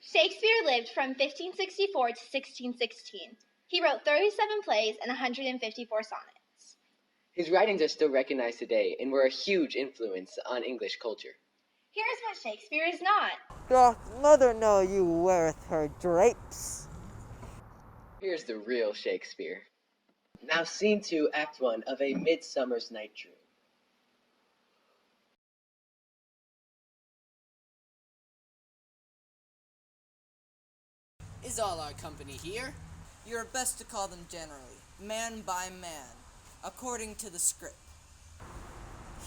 Shakespeare lived from 1564 to 1616. He wrote 37 plays and 154 sonnets. His writings are still recognized today and were a huge influence on English culture. Here's what Shakespeare is not. Doth mother know you weareth her drapes? Here's the real Shakespeare. Now scene 2, act 1 of A Midsummer's Night Dream. Is all our company here? You're best to call them generally, man by man, according to the script.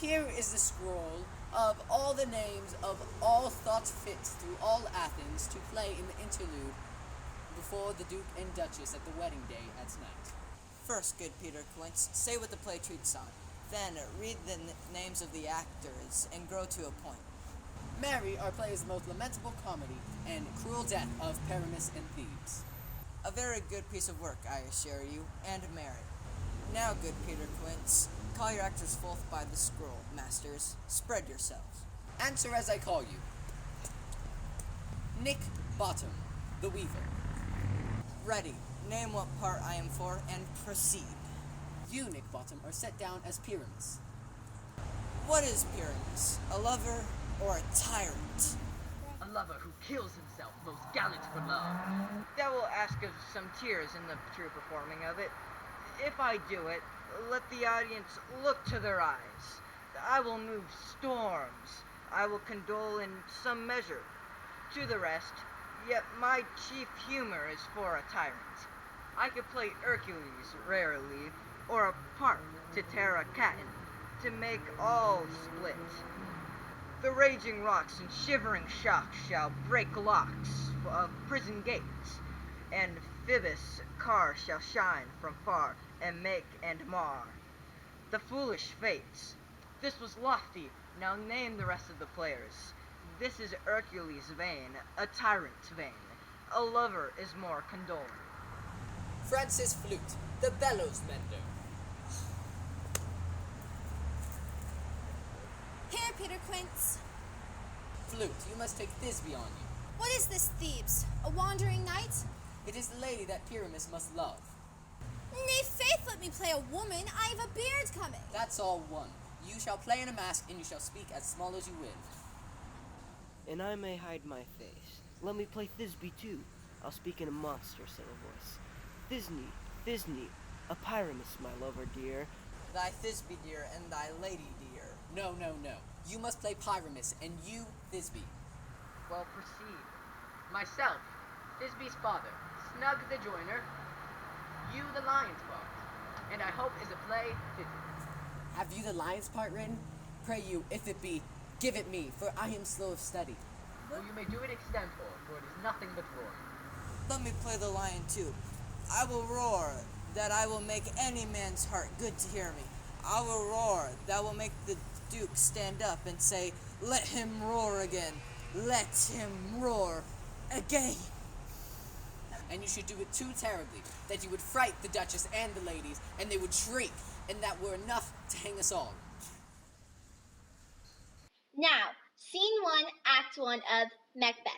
Here is the scroll of all the names of all thought fit through all Athens to play in the interlude before the Duke and Duchess at the wedding day at night. First, good Peter Quince, say what the play treats on. Then read the names of the actors and grow to a point. Mary, our play is the most lamentable comedy and cruel death of Pyramus and Thebes. A very good piece of work, I assure you, and Mary. Now, good Peter Quince, call your actors forth by the scroll, masters. Spread yourselves. Answer as I call you. Nick Bottom, the Weaver. Ready. Name what part I am for, and proceed. You, Nick Bottom, are set down as Pyramus. What is Pyramus? A lover or a tyrant? A lover who kills himself, most gallant for love. That will ask of some tears in the true performing of it. If I do it, let the audience look to their eyes. I will move storms. I will condole in some measure. To the rest, yet my chief humor is for a tyrant. I could play Hercules rarely, or a part to tear a cat in, to make all split. The raging rocks and shivering shocks shall break locks of prison gates, and Phoebus' car shall shine from far, and make and mar the foolish fates. This was lofty, now name the rest of the players. This is Hercules' vein, a tyrant's vein. A lover is more condoling. Francis Flute, the bellows mender. Here, Peter Quince. Flute, you must take Thisbe on you. What is this Thebes? A wandering knight? It is the lady that Pyramus must love. Nay, faith, let me play a woman. I have a beard coming. That's all one. You shall play in a mask, and you shall speak as small as you will. And I may hide my face. Let me play Thisbe too. I'll speak in a monster silly voice. Thisbe, a Pyramus, my lover dear. Thy Thisbe dear, and thy lady dear. No. You must play Pyramus, and you, Thisbe. Well, proceed. Myself, Thisbe's father, Snug the joiner, you the lion's part, and I hope is a play fitted. Have you the lion's part written? Pray you, if it be, give it me, for I am slow of study. Or you may do it extempore, for it is nothing but roaring. Let me play the lion too. I will roar, that I will make any man's heart good to hear me. I will roar, that will make the Duke stand up and say, let him roar again. Let him roar again. And you should do it too terribly, that you would fright the Duchess and the ladies, and they would shriek, and that were enough to hang us all. Now, scene 1, act 1 of Macbeth.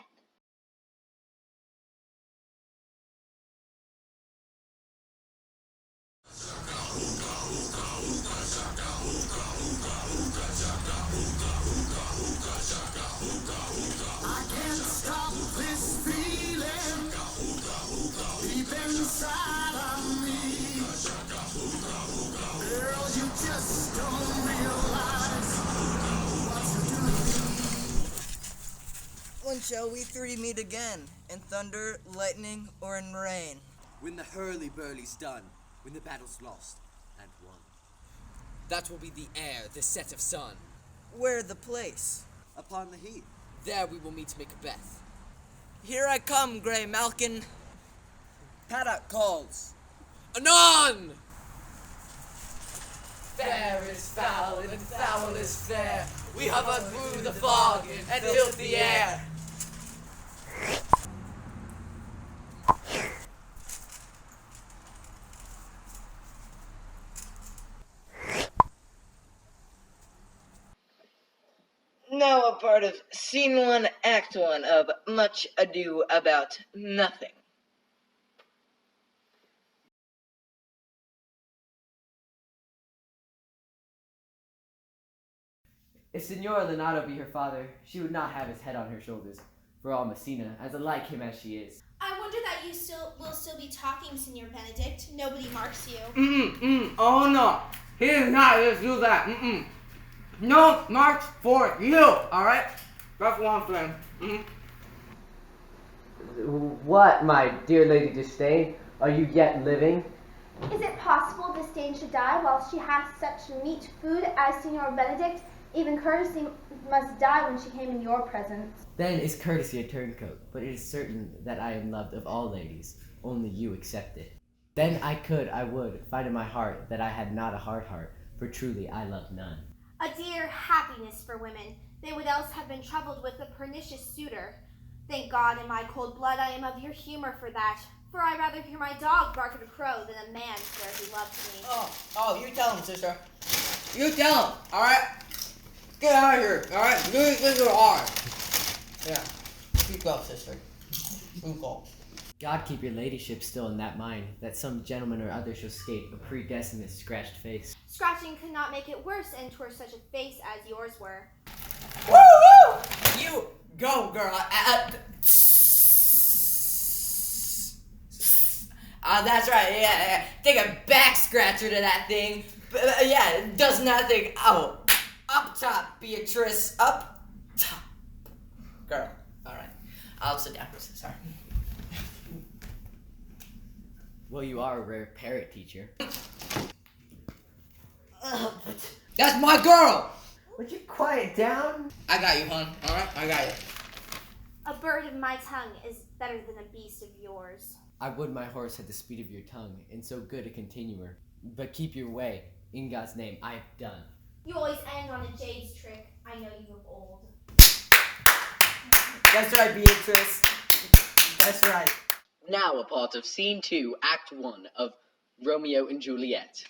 I can't stop this feeling deep inside of me. Girl, you just don't realize what you do to me. When shall we three meet again? In thunder, lightning, or in rain? When the hurly-burly's done, when the battle's lost and won. That will be the air, the set of sun. Where the place? Upon the heath. There we will meet Macbeth. Here I come, Grey Malkin. Paddock calls. Anon! Fair is foul, and foul is fair. We hover through the fog and filthy air. Now part of Scene 1, Act 1 of Much Ado About Nothing. If Signora Lenato be her father, she would not have his head on her shoulders. For all Messina, as alike him as she is. I wonder that you will still be talking, Signor Benedict. Nobody marks you. Oh no, he is not going to do that. No marks for you, alright? That's one thing. What, my dear Lady Disdain? Are you yet living? Is it possible Disdain should die while she has such meat food as Signor Benedict? Even courtesy must die when she came in your presence. Then is courtesy a turncoat, but it is certain that I am loved of all ladies, only you excepted. Then I would, find in my heart that I had not a hard heart, for truly I love none. A dear happiness for women. They would else have been troubled with a pernicious suitor. Thank God in my cold blood I am of your humor for that. For I'd rather hear my dog bark at a crow than a man swear he loves me. Oh, you tell him, sister. You tell him, alright? Get out of here, alright? Do these things are hard. Yeah, speak up, sister. Speak up. God keep your ladyship still in that mind, that some gentleman or other shall escape a predestinate scratched face. Scratching could not make it worse, and 'twere such a face as yours were. Woo! You go, girl. That's right. Yeah. Take a back scratcher to that thing. Yeah, it does nothing. Oh, up top, Beatrice. Up top, girl. All right, I'll sit down. Sorry. Well, you are a rare parrot, teacher. That's my girl. Would you quiet down? I got you, hon. All right, I got you. A bird of my tongue is better than a beast of yours. I would my horse had the speed of your tongue, and so good a continuer. But keep your way. In God's name, I have done. You always end on a jade's trick. I know you of old. That's right, Beatrice. That's right. Now a part of Scene 2, Act 1 of Romeo and Juliet.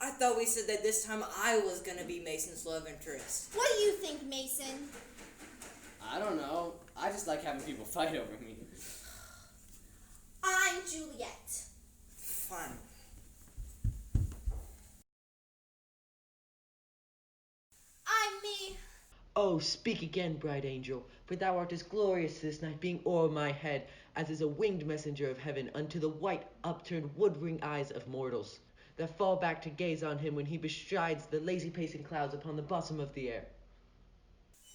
I thought we said that this time I was gonna be Mason's love interest. What do you think, Mason? I don't know. I just like having people fight over me. I'm Juliet. Fine. I'm me. Oh, speak again, bright angel, for thou art as glorious this night, being o'er my head, as is a winged messenger of heaven unto the white, upturned, wood-ring eyes of mortals, that fall back to gaze on him when he bestrides the lazy-pacing clouds upon the bosom of the air.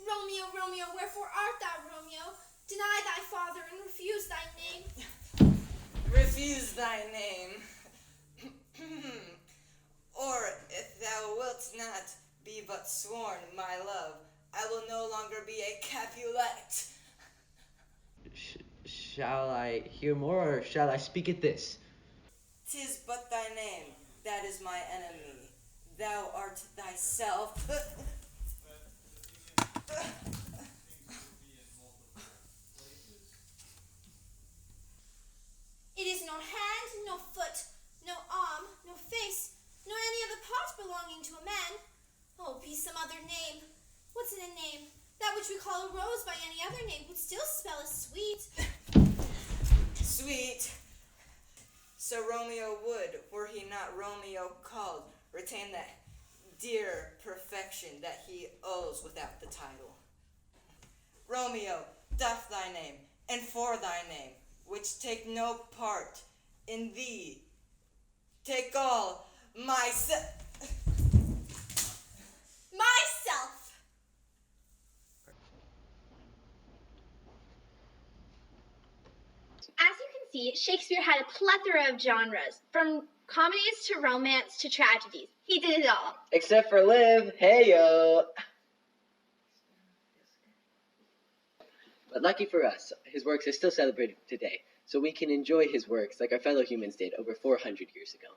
Romeo, Romeo, wherefore art thou, Romeo? Deny thy father and refuse thy name. Refuse thy name. Or, if thou wilt not be but sworn, my love, I will no longer be a Capulet. Shall I hear more, or shall I speak at this? 'Tis but thy name, that is my enemy. Thou art thyself. It is no hand, no foot, no arm, no face, nor any other part belonging to a man. Oh, be some other name. What's in a name? That which we call a rose by any other name would still spell as sweet. Sweet. So Romeo would, were he not Romeo called, retain that dear perfection that he owes without the title. Romeo, doff thy name, and for thy name, which take no part in thee, take all myself. As you can see, Shakespeare had a plethora of genres, from comedies to romance to tragedies. He did it all. Except for Liv, hey-yo. But lucky for us, his works are still celebrated today, so we can enjoy his works like our fellow humans did over 400 years ago.